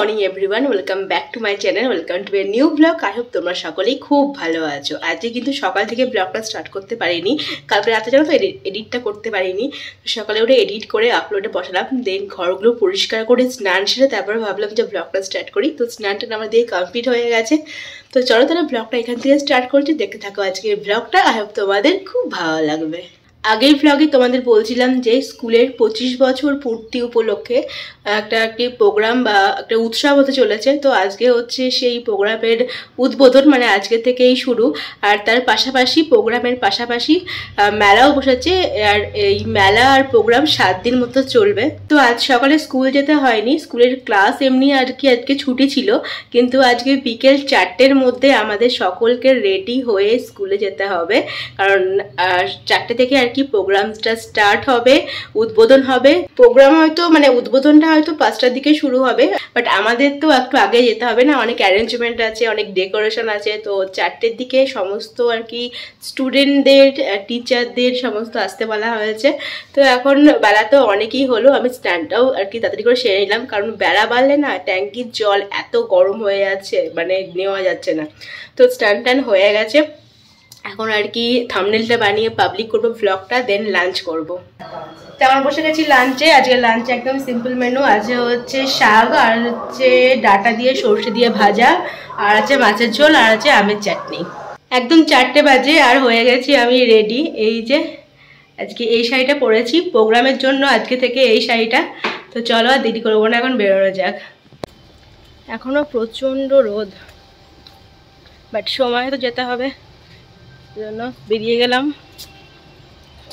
Morning everyone, welcome back to my channel, welcome to a new blog. I hope তোমরা সকলেই খুব ভালো আছো। আজকে কিন্তু সকাল থেকে ব্লগটা স্টার্ট করতে পারিনি, কালকে রাতে জানো তো এডিটটা করতে পারিনি। সকালে উঠে এডিট করে আপলোডে বসালাম, দেন ঘরগুলো পরিষ্কার করে স্নান সেরে তারপরে ভাবলাম যে ব্লগটা স্টার্ট করি। তো স্নানটা আমার দিয়ে কমপ্লিট হয়ে গেছে। তো চলো তাহলে ব্লগটা এখান থেকে স্টার্ট করছি, দেখতে থাকো আজকের ব্লগটা। আই হোপ তোমাদের খুব ভালো লাগবে। আগের ব্লগে তোমাদের বলছিলাম যে স্কুলের 25 বছর পূর্তি উপলক্ষে একটি প্রোগ্রাম বা একটা উৎসব হতে চলেছে। তো আজকে হচ্ছে সেই প্রোগ্রামের উদ্বোধন, মানে আজকে থেকেই শুরু। আর তার পাশাপাশি প্রোগ্রামের পাশাপাশি মেলাও বসেছে। আর এই মেলা আর প্রোগ্রাম 7 দিন মতো চলবে। তো আজ সকালে স্কুল যেতে হয়নি, স্কুলের ক্লাস এমনি আজকে ছুটি ছিল, কিন্তু আজকে বিকেল 4টের মধ্যে আমাদের সকলকে রেডি হয়ে স্কুলে যেতে হবে। কারণ 4টে থেকে আর কি প্রোগ্রামটা স্টার্ট হবে, উদ্বোধন হবে। প্রোগ্রাম হয়তো মানে উদ্বোধনটা হয়তো 5টার দিকে শুরু হবে, বাট আমাদের তো একটু আগে যেতে হবে না, অনেক অ্যারেঞ্জমেন্ট আছে, অনেক ডেকোরেশন আছে। তো 4টের দিকে সমস্ত আর কি স্টুডেন্টদের, টিচারদের সমস্ত আসতে বলা হয়েছে। তো এখন বেলা তো অনেকই হলো, আমি স্নানটাও আর কি তাড়াতাড়ি করে সেরে নিলাম, কারণ বেলা বাড়লে না ট্যাঙ্কির জল এত গরম হয়ে যাচ্ছে, মানে নেওয়া যাচ্ছে না। তো স্নান টান হয়ে গেছে, এখন আর কি থাম্বনেলটা বানিয়ে পাবলিক করবো ব্লগটা, দেন লাঞ্চ করব। তো আমার বসে গেছি লাঞ্চে। আজকে লাঞ্চে একদম সিম্পল মেনু আছে, হচ্ছে শাক, আর হচ্ছে ডাটা দিয়ে সর্ষে দিয়ে ভাজা, আর আছে মাছের ঝোল, আর আছে আমের চাটনি। একদম 4টে বাজে আর হয়ে গেছি আমি রেডি। এই যে আজকে এই শাড়িটা পরেছি প্রোগ্রামের জন্য, আজকে থেকে এই শাড়িটা। তো চলো আর দেরি করবো না, এখন বেরোনো যাক। এখনো প্রচণ্ড রোদ, বাট সময় তো যেতে হবে, জন্য বেরিয়ে গেলাম।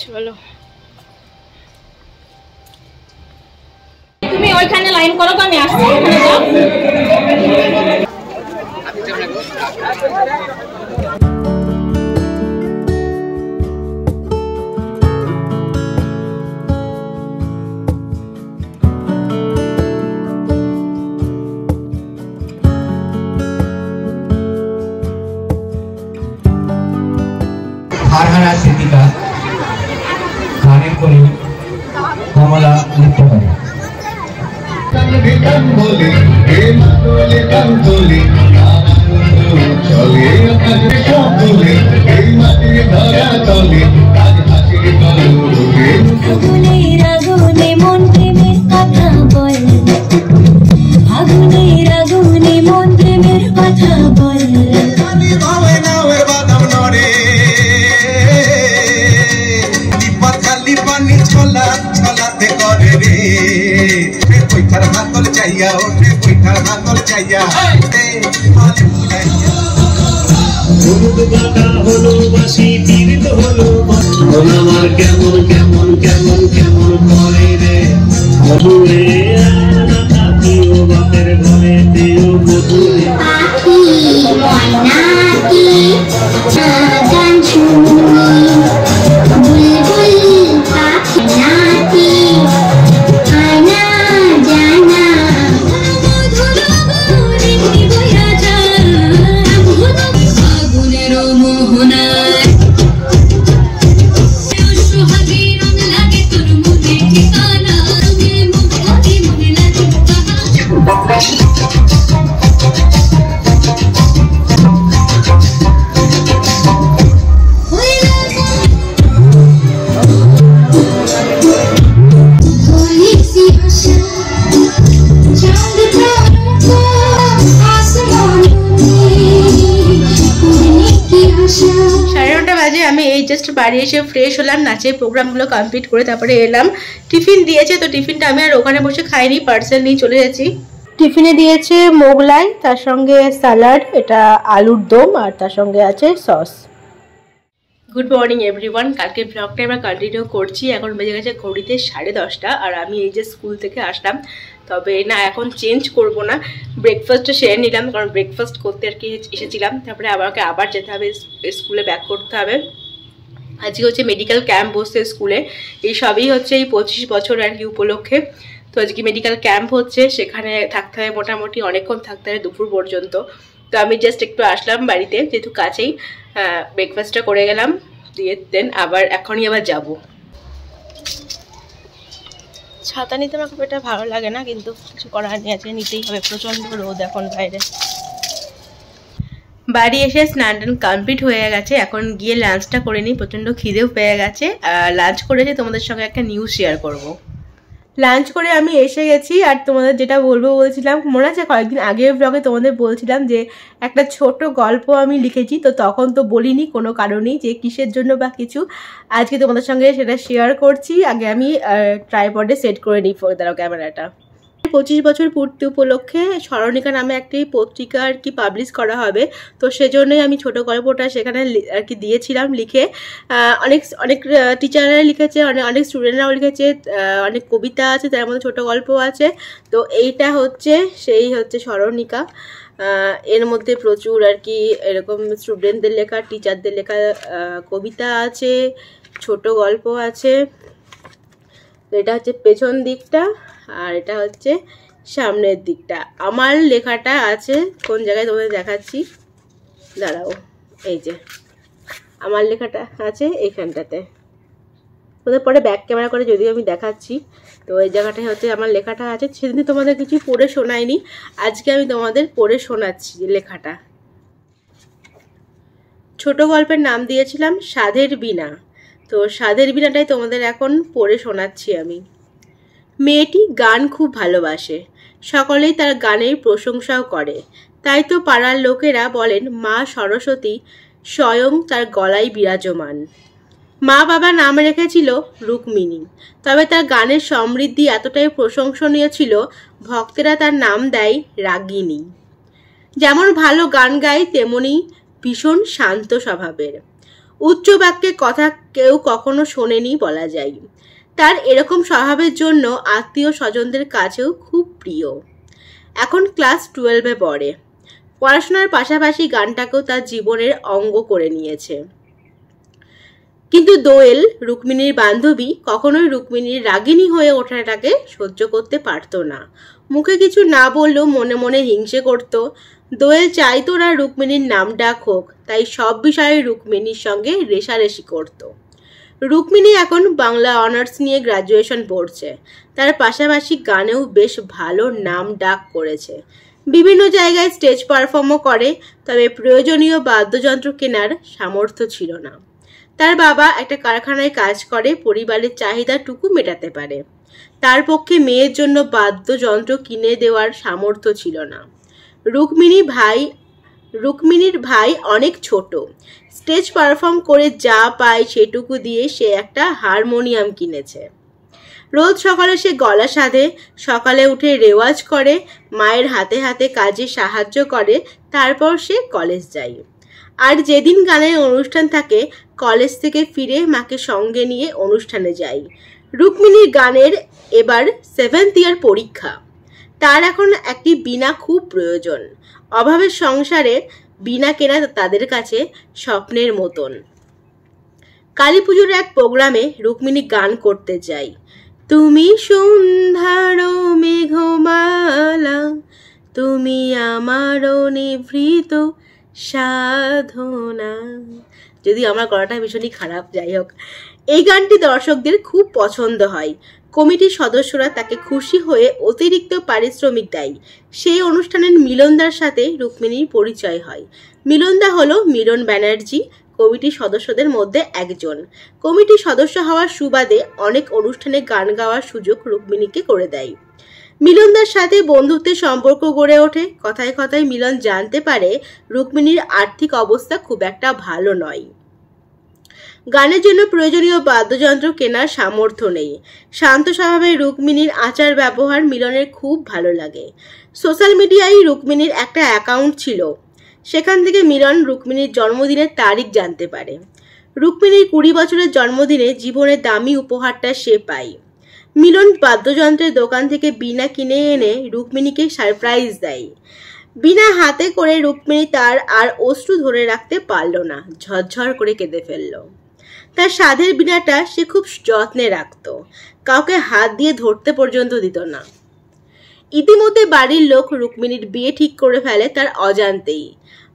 চলো, তুমি ওইখানে লাইন করো, তো আমি আসছি। ওখানে যাও। হারহারা স্মৃতিকা গানের করি কমলা নৃত্য করে। আমার কেমন কেমন কেমন কেমন করে রে মধুরে বাপের ঘরে দিও মধুরে জাস্ট বাড়ি এসে ফ্রেশ হলাম, নাচের প্রোগ্রামগুলো কমপ্লিট করে তারপরে এলাম। টিফিন দিয়েছে, তো টিফিনটা আমি আর ওখানে বসে খাইনি, পার্সেল নিয়ে চলে যাচ্ছি। টিফিনে দিয়েছে মোগলাই, তার সঙ্গে স্যালাড, এটা আলুর দম, আর তার সঙ্গে আছে সস। গুড মর্নিং এভরিওয়ান, কালকে ব্লগটা আমরা কন্টিনিউ করছি। এখন বেজে গেছে ঘড়িতে 10:30, আর আমি এই যে স্কুল থেকে আসলাম। তবে না, এখন চেঞ্জ করব না, ব্রেকফাস্টটা সেরে নিলাম, কারণ ব্রেকফাস্ট করতে আর কি এসেছিলাম। তারপরে আবার যেতে হবে, স্কুলে ব্যাক করতে হবে। আজকে হচ্ছে মেডিকেল ক্যাম্প বসছে স্কুলে, এই সবই হচ্ছে এই 25 বছর আর কি উপলক্ষে। তো আজকে মেডিকেল ক্যাম্প হচ্ছে, সেখানে থাকতে হবে মোটামুটি অনেকক্ষণ থাকতে হবে, দুপুর পর্যন্ত। তো আমি জাস্ট একটু আসলাম বাড়িতে, যেহেতু কাছেই, ব্রেকফাস্টটা করে গেলাম, দিয়ে দেন আবার এখনই আবার যাব। ছাতা নিতে আমার খুব এটা ভালো লাগে না, কিন্তু কিছু করার নেই, আজকে নিতেই হবে। প্রচণ্ড রোদ এখন বাইরে। বাড়ি এসে স্নান টান কমপ্লিট হয়ে গেছে, এখন গিয়ে লাঞ্চটা করে নিই। প্রচণ্ড খিদেও পেয়ে গেছে। লাঞ্চ করেছি, তোমাদের সঙ্গে একটা নিউজ শেয়ার করব। লাঞ্চ করে আমি এসে গেছি, আর তোমাদের যেটা বলছিলাম, মনে আছে কয়েকদিন আগের ব্লগে তোমাদের বলছিলাম যে একটা ছোট গল্প আমি লিখেছি, তো তখন তো বলিনি কোনো কারণেই যে কিসের জন্য বা কিছু। আজকে তোমাদের সঙ্গে সেটা শেয়ার করছি। আগে আমি ট্রাইপডে সেট করে নিই দাঁড়াও ক্যামেরাটা। 25 বছর পূর্তি উপলক্ষে স্মরণিকা নামে একটি পত্রিকা আর কি পাবলিশ করা হবে, তো সেজন্যই আমি ছোট গল্পটা সেখানে আর কি দিয়েছিলাম লিখে। অনেক টিচাররা লিখেছে, অনেক স্টুডেন্টরাও লিখেছে, অনেক কবিতা আছে, তার মধ্যে ছোট গল্প আছে। তো এইটা হচ্ছে স্মরণিকা। এর মধ্যে প্রচুর আর কি এরকম স্টুডেন্টদের লেখা, টিচারদের লেখা কবিতা আছে, ছোট গল্প আছে। তো এটা হচ্ছে পেছন দিকটা, আর এটা হচ্ছে সামনের দিকটা। আমার লেখাটা আছে কোন জায়গায় তোমাদের দেখাচ্ছি, দাঁড়াও। এই যে আমার লেখাটা আছে এইখানটাতে, ওদের পরে ব্যাক ক্যামেরা করে যদিও আমি দেখাচ্ছি। তো এই জায়গাটায় হচ্ছে আমার লেখাটা আছে। সেদিন তোমাদের কিছু পড়ে শোনাইনি, আজকে আমি তোমাদের পড়ে শোনাচ্ছি লেখাটা। ছোট গল্পের নাম দিয়েছিলাম সাধের বীণা। তো সাধের বীণাটাই তোমাদের এখন পড়ে শোনাচ্ছি আমি। মেয়েটি গান খুব ভালোবাসে, সকলেই তার গানের প্রশংসাও করে। তাই তো পাড়ার লোকেরা বলেন মা সরস্বতী স্বয়ং তার গলায় বিরাজমান। মা বাবা নাম রেখেছিল রুক্মিণী, তবে তার গানের সমৃদ্ধি এতটাই প্রশংসনীয় ছিল, ভক্তেরা তার নাম দেয় রাগিনী। যেমন ভালো গান গায়, তেমনি ভীষণ শান্ত স্বভাবের। উচ্চ বাক্যে কথা কেউ কখনো শোনেনি বলা যায়। তার এরকম স্বভাবের জন্য আত্মীয় স্বজনদের কাছেও খুব প্রিয়। এখন ক্লাস 12-এ পড়ে। পড়াশোনার পাশাপাশি গানটাকেও তার জীবনের অঙ্গ করে নিয়েছে। কিন্তু দোয়েল, রুক্মিণীর বান্ধবী, কখনোই রুক্মিণীর রাগিনী হয়ে ওঠাটাকে সহ্য করতে পারত না। মুখে কিছু না বললেও মনে মনে হিংসে করত। দোয়েল চাইতো না রুক্মিণীর নাম ডাক হোক, তাই সব বিষয়ে রুক্মিণীর সঙ্গে রেষারেষি করত। রুক্মিণী এখন বাংলা অনার্স নিয়ে গ্র্যাজুয়েশন পড়ছে। তার পাশাপাশি গানেও বেশ ভালো নাম ডাক করেছে। বিভিন্ন জায়গায় স্টেজ পারফর্মও করে, তবে প্রয়োজনীয় বাদ্যযন্ত্র কেনার সামর্থ্য ছিল না। তার বাবা একটা কারখানায় কাজ করে, পরিবারের চাহিদাটুকু মেটাতে পারে। তার পক্ষে মেয়ের জন্য বাদ্যযন্ত্র কিনে দেওয়ার সামর্থ্য ছিল না। রুক্মিণীর ভাই অনেক ছোট। স্টেজ পারফর্ম করে যা পায় সেটুকু দিয়ে সে একটা হারমোনিয়াম কিনেছে। রোজ সকালে সে গলা সাধে, সকালে উঠে রেওয়াজ করে, মায়ের হাতে হাতে কাজে সাহায্য করে, তারপর সে কলেজ যায়। আর যেদিন গানের অনুষ্ঠান থাকে, কলেজ থেকে ফিরে মাকে সঙ্গে নিয়ে অনুষ্ঠানে যাই। রুক্মিণীর গানের এবার 7th ইয়ার পরীক্ষা। তার এখন একটি বীণা খুব প্রয়োজন। অভাবের সংসারে বীণা কেনা তাদের কাছে স্বপ্নের মতন। কালী পুজোর এক প্রোগ্রামে রুক্মিণী গান করতে চাই। তুমি সন্ধ্যার মেঘমালা, তুমি আমার নিভৃত সাধনা। যদি আমার গলাটা ভীষণই খারাপ, যাই হোক। এই গানটি দর্শকদের খুব পছন্দ হয়। কমিটির সদস্যরা তাকে খুশি হয়ে অতিরিক্ত পারিশ্রমিক দেয়। সেই অনুষ্ঠানের মিলনদার সাথে রুক্মিণীর পরিচয় হয়। মিলনদা হলো মিলন ব্যানার্জি, কমিটির সদস্যদের মধ্যে একজন। কমিটির সদস্য হওয়ার সুবাদে অনেক অনুষ্ঠানে গান গাওয়ার সুযোগ রুক্মিণীকে করে দেয়। মিলনদার সাথে বন্ধুত্বের সম্পর্ক গড়ে ওঠে। কথায় কথায় মিলন জানতে পারে রুক্মিণীর আর্থিক অবস্থা খুব একটা ভালো নয়। গানের জন্য প্রয়োজনীয় বাদ্যযন্ত্র কেনার সামর্থ্য নেই। শান্ত স্বভাবের রুক্মিণীর আচার ব্যবহার মিলনের খুব ভালো লাগে। সোশ্যাল মিডিয়ায় রুক্মিণীর একটা অ্যাকাউন্ট ছিল, সেখান থেকে মিলন রুক্মিণীর জন্মদিনের তারিখ জানতে পারে। রুক্মিণীর 20 বছরের জন্মদিনে জীবনের দামি উপহারটা সে পায়। মিলন বাদ্যযন্ত্রের দোকান থেকে বীণা কিনে এনে রুক্মিণীকে সারপ্রাইজ দেয়। বীণা হাতে করে রুক্মিণী তার আর অশ্রু ধরে রাখতে পারল না, ঝরঝর করে কেঁদে ফেলল। তার সাধের বীণাটা সে খুব যত্নে রাখত, কাউকে হাত দিয়ে ধরতে পর্যন্ত দিত না। ইতিমধ্যে বাড়ির লোক রুক্মিণীর বিয়ে ঠিক করে ফেলে তার অজান্তেই।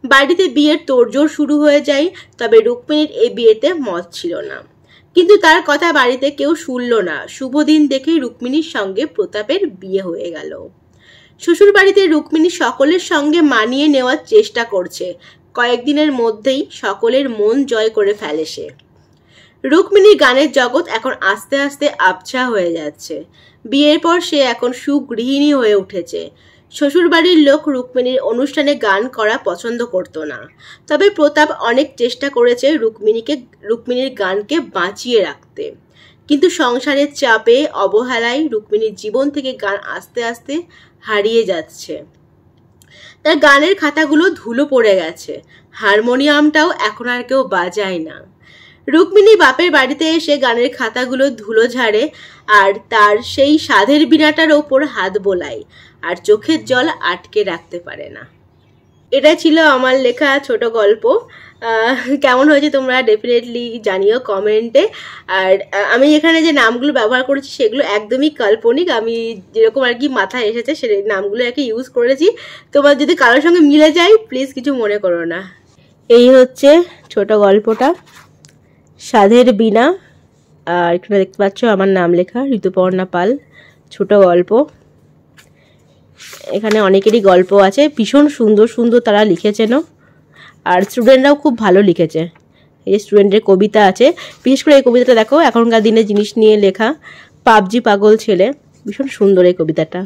বাড়িতে বিয়ের তোড়জোড় শুরু হয়ে যায়, তবে রুক্মিণীর এই বিয়েতে মত ছিল না। কিন্তু তার কথা বাড়িতে কেউ শুনল না। শুভ দিন দেখে রুক্মিণীর সঙ্গে প্রতাপের বিয়ে হয়ে গেল। শ্বশুর বাড়িতে রুক্মিণী সকলের সঙ্গে মানিয়ে নেওয়ার চেষ্টা করছে। কয়েকদিনের মধ্যেই সকলের মন জয় করে ফেলে সে। রুক্মিণীর গানের জগৎ এখন আস্তে আস্তে আবছা হয়ে যাচ্ছে। বিয়ের পর সে এখন সুগৃহিণী হয়ে উঠেছে। শ্বশুরবাড়ির লোক রুক্মিণীর অনুষ্ঠানে গান করা পছন্দ করত না। তবে প্রতাপ অনেক চেষ্টা করেছে রুক্মিণীর গানকে বাঁচিয়ে রাখতে। কিন্তু সংসারের চাপে অবহেলায় রুক্মিণীর জীবন থেকে গান আস্তে আস্তে হারিয়ে যাচ্ছে। তার গানের খাতাগুলো ধুলো পড়ে গেছে। হারমোনিয়ামটাও এখন আর কেউ বাজায় না। রুক্মিণী বাপের বাড়িতে এসে গানের খাতাগুলো ধুলো ঝাড়ে আর তার সেই সাধের বীণাটার ওপর হাত বোলায়, আর চোখের জল আটকে রাখতে পারে না। এটা ছিল আমার লেখা ছোট গল্প। কেমন হয়েছে তোমরা ডেফিনেটলি জানিও কমেন্টে। আর আমি এখানে যে নামগুলো ব্যবহার করেছি সেগুলো একদমই কাল্পনিক। আমি যেরকম আর কি মাথায় এসেছে সে নামগুলো আর কি ইউজ করেছি। তোমার যদি কারোর সঙ্গে মিলে যায় প্লিজ কিছু মনে করো না। এই হচ্ছে ছোট গল্পটা, সাধের বীণা। আর এখানে দেখতে পাচ্ছ আমার নাম লেখা, ঋতুপর্ণা পাল। ছোট গল্প, এখানে অনেকেরই গল্প আছে, ভীষণ সুন্দর সুন্দর তারা লিখেছেন। আর স্টুডেন্টরাও খুব ভালো লিখেছে। এই স্টুডেন্টের কবিতা আছে, বিশেষ করে এই কবিতাটা দেখো, এখনকার দিনে জিনিস নিয়ে লেখা, পাবজি পাগল ছেলে। ভীষণ সুন্দর এই কবিতাটা।